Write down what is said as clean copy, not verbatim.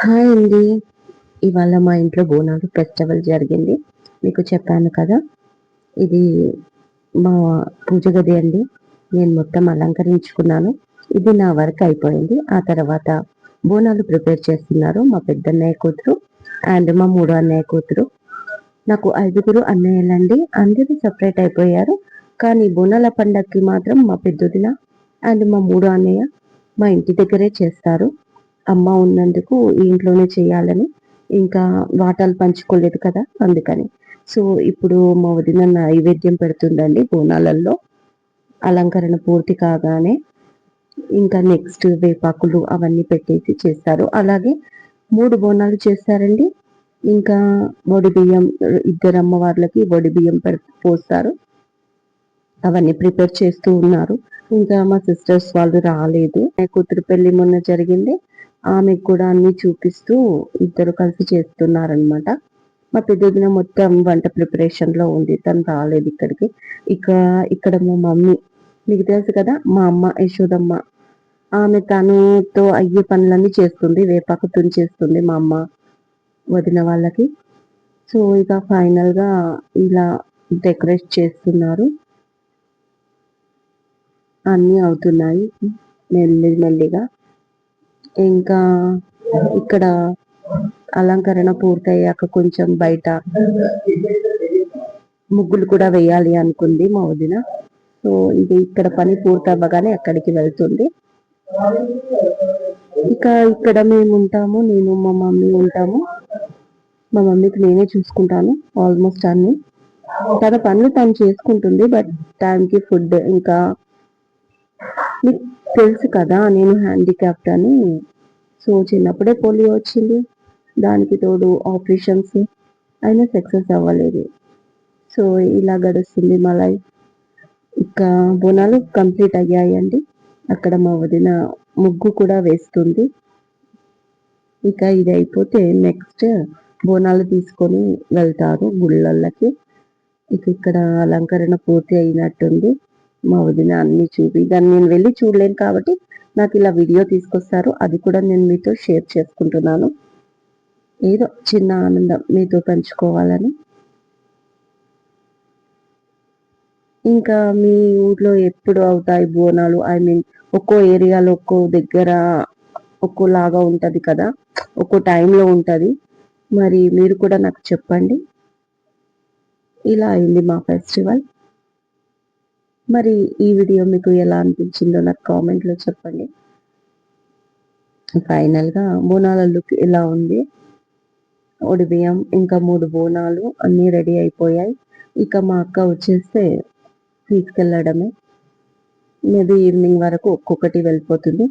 Hi అండి. ఇవాళ మా ఇంట్లో బోనాలు ఫెస్టివల్ జరిగింది. మీకు చెప్పాను కదా! ఇది మా పూజ గది అండి. నేను మొత్తం అలంకరించుకున్నాను. ఇది నా వర్క్ అయిపోయింది. ఆ తర్వాత బోనాలు ప్రిపేర్ చేస్తున్నారు మా పెద్దన్నయ్య కూతురు అండ్ మా మూడో అన్నయ్య కూతురు. నాకు 5గురు అన్నయ్యలండి. అందరూ సెపరేట్ అయిపోయారు. కానీ బోనాల పండగకి మాత్రం మా పెద్దొదిన అండ్ మా మూడో అన్నయ్య మా ఇంటి దగ్గరే చేస్తారు. అమ్మ ఉన్నందుకు ఈ ఇంట్లోనే చేయాలని, ఇంకా వాటాలు పంచుకోలేదు కదా! అందుకని. సో, ఇప్పుడు మా వదిన నైవేద్యం పెడుతుందండి బోనాలల్లో. అలంకరణ పూర్తి కాగానే ఇంకా నెక్స్ట్ వేపాకులు అవన్నీ పెట్టేసి చేస్తారు. అలాగే 3 బోనాలు చేస్తారండి. ఇంకా వడిబియ్యం ఇద్దరు అమ్మవార్లకి వడిబియ్యం పోస్తారు. అవన్నీ ప్రిపేర్ చేస్తూ ఉన్నారు. ఇంకా మా సిస్టర్స్ వాళ్ళు రాలేదు. నా కూతురు పెళ్లి మొన్న జరిగింది. ఆమెకు కూడా అన్నీ చూపిస్తూ ఇద్దరు కలిసి చేస్తున్నారనమాట. మా పెద్దొదిన మొత్తం వంట ప్రిపరేషన్‌లో ఉంది. తను రాలేదు ఇక్కడికి. ఇక ఇక్కడ మా మమ్మీ మీకు తెలుసు కదా! మా అమ్మ యశోదమ్మ. ఆమె తనతో అయ్యే పనులన్నీ చేస్తుంది. వేపాకు తుంచేస్తుంది మా అమ్మ, వదిన వాళ్ళకి. సో, ఇక ఫైనల్‌గా ఇలా డెకరేట్ చేస్తున్నారు. అన్నీ అవుతున్నాయి మెల్లిగా. ఇంకా ఇక్కడ అలంకరణ పూర్తయ్యాక కొంచెం బయట ముగ్గులు కూడా వేయాలి అనుకుంది మా వదిన. సో, ఇది ఇక్కడ పని పూర్తవ్వగానే అక్కడికి వెళ్తుంది. ఇక ఇక్కడ మేము ఉంటాము. నేను మా మమ్మీ ఉంటాము. మా మమ్మీకి నేనే చూసుకుంటాను ఆల్మోస్ట్ అన్నీ. తన పనులు తను చేసుకుంటుంది. బట్ టైంకి ఫుడ్ ఇంకా మీకు తెలుసు కదా! నేను హ్యాండిక్యాప్డ్ అని. సో, చిన్నప్పుడే పోలియో వచ్చింది. దానికి తోడు ఆపరేషన్స్ అయినా సక్సెస్ అవ్వలేదు. సో, ఇలా గడుస్తుంది మా లైఫ్. ఇక బోనాలు కంప్లీట్ అయ్యాయండి. అక్కడ మా వదిన ముగ్గు కూడా వేస్తుంది. ఇక ఇది అయిపోతే నెక్స్ట్ బోనాలు తీసుకొని వెళ్తారు గుళ్ళల్లకి. ఇక ఇక్కడ అలంకరణ పూర్తి అయినట్టుంది. మా వదిన అన్నీ దాన్ని నేను వెళ్ళి చూడలేను కాబట్టి నాకు ఇలా వీడియో తీసుకొస్తారు. అది కూడా నేను మీతో షేర్ చేసుకుంటున్నాను. ఏదో చిన్న ఆనందం మీతో పంచుకోవాలని. ఇంకా మీ ఊర్లో ఎప్పుడు అవుతాయి బోనాలు? ఐ మీన్ ఒక్కో ఏరియాలో ఒక్కో దగ్గర ఒక్కోలాగా ఉంటది కదా! ఒక్కో టైంలో ఉంటది. మరి మీరు కూడా నాకు చెప్పండి. ఇలా అయింది మా ఫెస్టివల్. మరి ఈ వీడియో మీకు ఎలా అనిపించిందో నాకు కామెంట్‌లో చెప్పండి. ఫైనల్‌గా బోనాల లుక్ ఇలా ఉంది. ఒడిబియ్యం, ఇంకా 3 బోనాలు అన్నీ రెడీ అయిపోయాయి. ఇక మా అక్క వచ్చేస్తే తీసుకెళ్ళడమే. మేబీ ఈవినింగ్ వరకు ఒక్కొక్కటి వెళ్ళిపోతుంది.